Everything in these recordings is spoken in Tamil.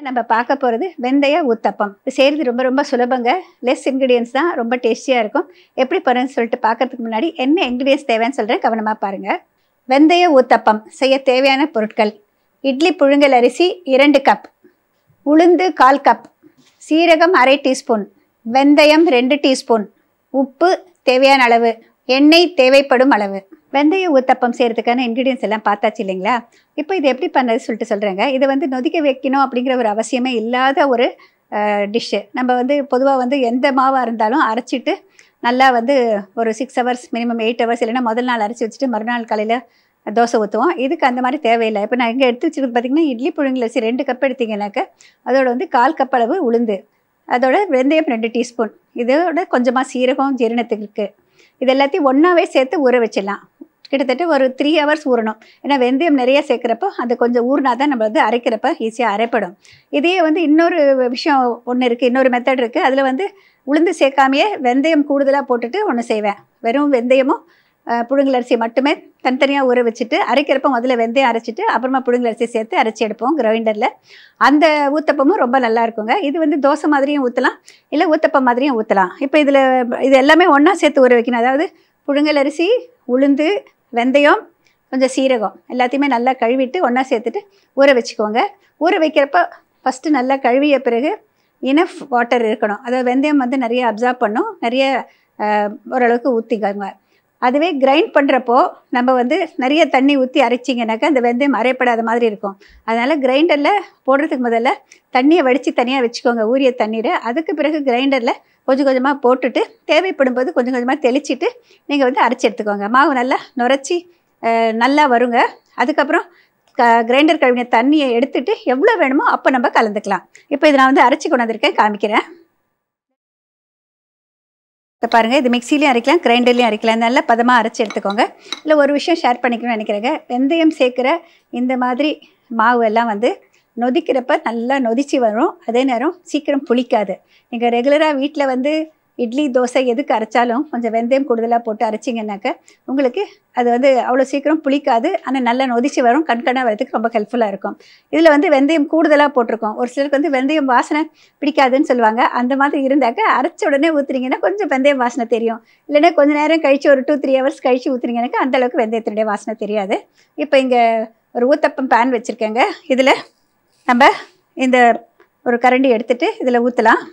நம்ம பார்க்க போகிறது வெந்தய ஊத்தப்பம். இது செய்கிறது ரொம்ப ரொம்ப சுலபங்க. லெஸ் இன்க்ரீடியன்ஸ் தான், ரொம்ப டேஸ்டியாக இருக்கும். எப்படி பண்ணுறதுன்னு சொல்லிட்டு பார்க்கறதுக்கு முன்னாடி என்ன இன்க்ரீடியன்ஸ் தேவைன்னு சொல்கிறேன், கவனமாக பாருங்கள். வெந்தய ஊத்தப்பம் செய்ய தேவையான பொருட்கள்: இட்லி புழுங்கல் அரிசி 2 கப், உளுந்து 1/4 கப், சீரகம் 1/2 டீஸ்பூன், வெந்தயம் 2 டீஸ்பூன், உப்பு தேவையான அளவு, எண்ணெய் தேவைப்படும் அளவு. வெந்தய ஊத்தப்பம் செய்கிறதுக்கான இன்க்ரீடியன்ஸ் எல்லாம் பார்த்தாச்சு இல்லைங்களா? இப்போ இது எப்படி பண்ணுறது சொல்லிட்டு சொல்கிறேங்க. இதை நொதிக்க வைக்கணும் அப்படிங்கிற ஒரு அவசியமே இல்லாத ஒரு டிஷ்ஷு. நம்ம பொதுவாக எந்த மாவாக இருந்தாலும் அரைச்சிட்டு நல்லா ஒரு 6 ஹவர்ஸ் மினிமம் 8 ஹவர்ஸ், இல்லைன்னா முதல் நாள் அரைச்சி வச்சுட்டு மறுநாள் காலையில் தோசை ஊற்றுவோம். இதுக்கு அந்த மாதிரி தேவையில்லை. இப்போ நான் இங்கே எடுத்து வச்சுருக்கிறது பார்த்திங்கன்னா, இட்லி புழுங்கல் அரிசி 2 கப் எடுத்திங்கனாக்க அதோட 1/4 கப் அளவு உளுந்து, அதோட வெந்தயம் 2 டீஸ்பூன், இதோட கொஞ்சமாக சீரகம் ஜீரணத்துக்கு. இது எல்லாத்தையும் ஒன்றாவே சேர்த்து ஊற வச்சிடலாம். கிட்டத்தட்ட ஒரு 3 ஹவர்ஸ் ஊறணும். ஏன்னா வெந்தயம் நிறைய சேர்க்குறப்போ அது கொஞ்சம் ஊறினா தான் நம்ம அரைக்கிறப்ப ஈஸியாக அரைப்படும். இதே இன்னொரு விஷயம் ஒன்று இருக்குது, இன்னொரு மெத்தட் இருக்குது. அதில் உளுந்து சேர்க்காமையே வெந்தயம் கூடுதலாக போட்டுட்டு ஒன்று செய்வேன். வெறும் வெந்தயமும் புழுங்கல் அரிசி மட்டுமே தனித்தனியாக ஊற வச்சுட்டு அரைக்கிறப்ப முதல்ல வெந்தயம் அரைச்சிட்டு அப்புறமா புழுங்கல் அரிசி சேர்த்து அரைச்சி எடுப்போம் கிரைண்டரில். அந்த ஊத்தப்பமும் ரொம்ப நல்லா இருக்குங்க. இது தோசை மாதிரியும் ஊற்றலாம், இல்லை ஊத்தப்பம் மாதிரியும் ஊற்றலாம். இப்போ இது எல்லாமே ஒன்றா சேர்த்து ஊற வைக்கணும். அதாவது புழுங்கல் அரிசி, உளுந்து, வெந்தயம், கொஞ்சம் சீரகம் எல்லாத்தையுமே நல்லா கழுவிட்டு ஒன்றா சேர்த்துட்டு ஊற வச்சுக்கோங்க. ஊற வைக்கிறப்ப ஃபஸ்ட்டு நல்லா கழுவிய பிறகு இனஃப் வாட்டர் இருக்கணும். அதாவது வெந்தயம் நிறைய அப்சார்ப் பண்ணும், நிறைய ஓரளவுக்கு ஊற்றிக்கோங்க. அதுவே கிரைண்ட் பண்ணுறப்போ நம்ம நிறைய தண்ணி ஊற்றி அரைச்சிங்கனாக்கா அந்த வெந்தயம் அரைப்படாத மாதிரி இருக்கும். அதனால் கிரைண்டரில் போடுறதுக்கு முதல்ல தண்ணியை வடித்து தனியாக வச்சுக்கோங்க, ஊறிய தண்ணீரை. அதுக்கு பிறகு கிரைண்டரில் கொஞ்சம் கொஞ்சமாக போட்டுட்டு தேவைப்படும் போது கொஞ்சம் கொஞ்சமாக தெளிச்சிட்டு நீங்கள் அரைச்சி எடுத்துக்கோங்க. மாவு நல்லா நுரைச்சி நல்லா வருங்க. அதுக்கப்புறம் கிரைண்டர் கழுவின தண்ணியை எடுத்துகிட்டு எவ்வளோ வேணுமோ அப்போ நம்ம கலந்துக்கலாம். இப்போ இது நான் அரைச்சி கொண்டு வந்திருக்கேன், காமிக்கிறேன். இப்போ பாருங்கள், இது மிக்சிலையும் அரைக்கலாம், கிரைண்டர்லையும் அரைக்கலாம். நல்லா பதமாக அரைச்சி எடுத்துக்கோங்க. இல்லை ஒரு விஷயம் ஷேர் பண்ணிக்கணும்னு நினைக்கிறேங்க. வெந்தயம் சேர்க்குற இந்த மாதிரி மாவு எல்லாம் நொதிக்கிறப்ப நல்லா நொதிச்சு வரும். அதே நேரம் சீக்கிரம் புளிக்காது. நீங்கள் ரெகுலராக வீட்டில் இட்லி தோசை எதுக்கு அரைச்சாலும் கொஞ்சம் வெந்தயம் கூடுதலாக போட்டு அரைச்சிங்கனாக்க உங்களுக்கு அது அவ்வளோ சீக்கிரம் புளிக்காது. ஆனால் நல்லா நொதிச்சு வரும், கண்கண்ணாக வரதுக்கு ரொம்ப ஹெல்ப்ஃபுல்லாக இருக்கும். இதில் வெந்தயம் கூடுதலாக போட்டிருக்கோம். ஒரு சிலருக்கு வெந்தயம் வாசனை பிடிக்காதுன்னு சொல்லுவாங்க. அந்த மாதிரி இருந்தாக்க அரைச்ச உடனே ஊற்றுறீங்கன்னா கொஞ்சம் வெந்தயம் வாசனை தெரியும். இல்லைன்னா கொஞ்சம் நேரம் கழித்து ஒரு 2-3 ஹவர்ஸ் கழித்து ஊற்றுறீங்கனாக்கா அந்தளவுக்கு வெந்தயத்தினுடைய வாசனை தெரியாது. இப்போ இங்கே ஒரு ஊத்தப்பம் பேன் வச்சுருக்கேங்க. இதில் நம்ம இந்த ஒரு கரண்டி எடுத்துகிட்டு இதில் ஊற்றலாம்.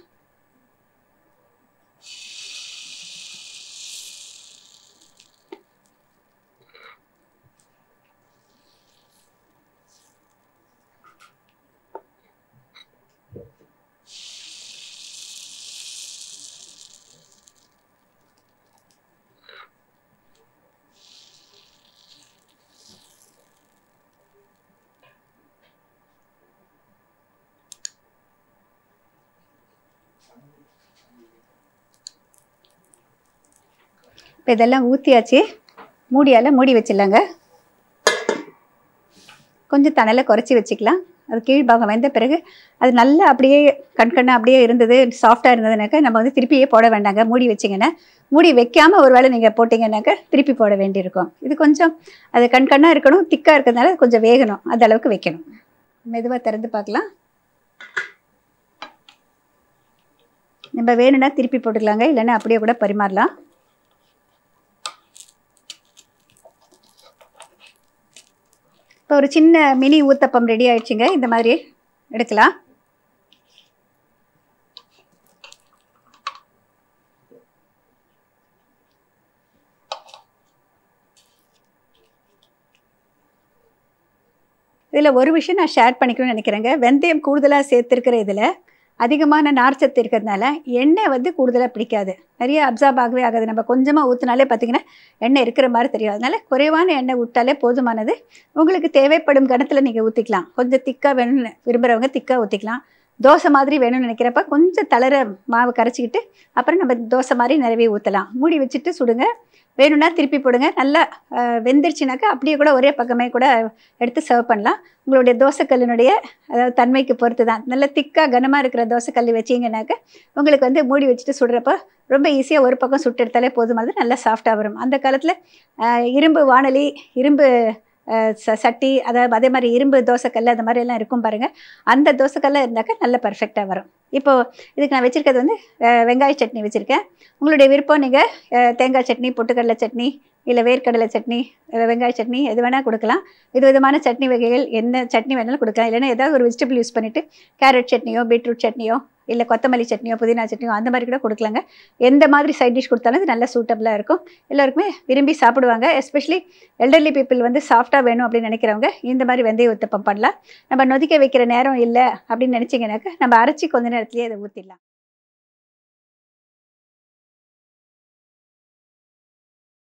இப்போ இதெல்லாம் ஊற்றியாச்சு. மூடியால் மூடி வச்சிடலாங்க. கொஞ்சம் தணலை குறைச்சி வச்சுக்கலாம். அது கீழ்பாகம் வெந்த பிறகு அது நல்லா அப்படியே கண்கண்ணா அப்படியே இருந்தது, சாஃப்டாக இருந்ததுனாக்கா நம்ம திருப்பியே போட வேண்டாங்க. மூடி வச்சிங்கன்னா, மூடி வைக்காமல் ஒரு வேளை நீங்கள் போட்டிங்கன்னாக்கா திருப்பி போட வேண்டியிருக்கும். இது கொஞ்சம் அது கண்கண்ணாக இருக்கணும், திக்காக இருக்கிறதுனால கொஞ்சம் வேகணும், அந்த அளவுக்கு வைக்கணும். மெதுவாக திறந்து பார்க்கலாம். நம்ம வேணும்னா திருப்பி போட்டுக்கலாங்க, இல்லைன்னா அப்படியே கூட பரிமாறலாம். இப்போ ஒரு சின்ன மினி ஊத்தப்பம் ரெடி ஆயிடுச்சுங்க. இந்த மாதிரி எடுக்கலாம். இதில் ஒரு விஷயம் நான் ஷேர் பண்ணிக்கணும்னு நினைக்கிறேங்க. வெந்தயம் கூடுதலாக சேர்த்துருக்கிற இதில் அதிகமான நார்ச்சத்து இருக்கிறதுனால எண்ணெய் கூடுதலாக பிடிக்காது, நிறைய அப்சார்ப் ஆகவே ஆகாது. நம்ம கொஞ்சமாக ஊற்றினாலே பார்த்திங்கன்னா எண்ணெய் இருக்கிற மாதிரி தெரியும். அதனால் குறைவான எண்ணெய் விட்டாலே போதுமானது. உங்களுக்கு தேவைப்படும் கணத்தில் நீங்கள் ஊற்றிக்கலாம். கொஞ்சம் திக்காக வேணும்னு விரும்புகிறவங்க திக்காக ஊற்றிக்கலாம். தோசை மாதிரி வேணும்னு நினைக்கிறப்ப கொஞ்சம் தளர மாவு கரைச்சிக்கிட்டு அப்புறம் நம்ம தோசை மாதிரி நிறைய ஊற்றலாம். மூடி வச்சுட்டு சுடுங்க. வேணும்னா திருப்பி போடுங்க. நல்லா வெந்துருச்சுனாக்கா அப்படியே கூட ஒரே பக்கமே கூட எடுத்து சர்வ் பண்ணலாம். உங்களுடைய தோசைக்கல்லினுடைய அதாவது தன்மைக்கு பொறுத்து தான். நல்ல திக்காக கனமாக இருக்கிற தோசைக்கல் வச்சிங்கனாக்க உங்களுக்கு மூடி வச்சுட்டு சுடுறப்போ ரொம்ப ஈஸியாக ஒரு பக்கம் சுட்டு எடுத்தாலே போதுமானது, நல்லா சாஃப்டாக வரும். அந்த காலத்தில் இரும்பு வானொலி, இரும்பு சட்டி, அதாவது அதே மாதிரி இரும்பு தோசைக்கல் அந்த மாதிரியெல்லாம் இருக்கும் பாருங்கள், அந்த தோசைக்கல்ல இருந்தாக்கா நல்ல பர்ஃபெக்டாக வரும். இப்போது இதுக்கு நான் வச்சுருக்கிறது வந்து வெங்காய சட்னி வச்சுருக்கேன். உங்களுடைய விருப்பம், நீங்கள் தேங்காய் சட்னி, பொட்டுக்கடலை சட்னி, இல்லை வேர்க்கடலை சட்னி, வெங்காய சட்னி எது வேணால் கொடுக்கலாம். விதவிதமான சட்னி வகைகள் என்ன சட்னி வேணாலும் கொடுக்கலாம். இல்லைன்னா ஏதாவது ஒரு வெஜிடபிள் யூஸ் பண்ணிவிட்டு கேரட் சட்னியோ, பீட்ரூட் சட்னியோ, இல்லை கொத்தமல்லி சட்னியோ, புதினா சட்னியோ அந்த மாதிரி கூட கொடுக்கலாங்க. எந்த மாதிரி சைட் டிஷ் கொடுத்தாலும் இது நல்லா சூட்டபுளாக இருக்கும். எல்லோருக்குமே விரும்பி சாப்பிடுவாங்க. எஸ்பெஷலி எல்டர்லி பீப்புள் வந்து சாஃப்டாக வேணும் அப்படின்னு நினைக்கிறவங்க இந்த மாதிரி வெந்தய ஊத்தப்பம் பண்ணலாம். நம்ம நொதிக்க வைக்கிற நேரம் இல்லை அப்படின்னு நினச்சிங்கனாக்கா நம்ம அரைச்சி கொஞ்ச நேரத்துலேயே அதை ஊற்றிடலாம்.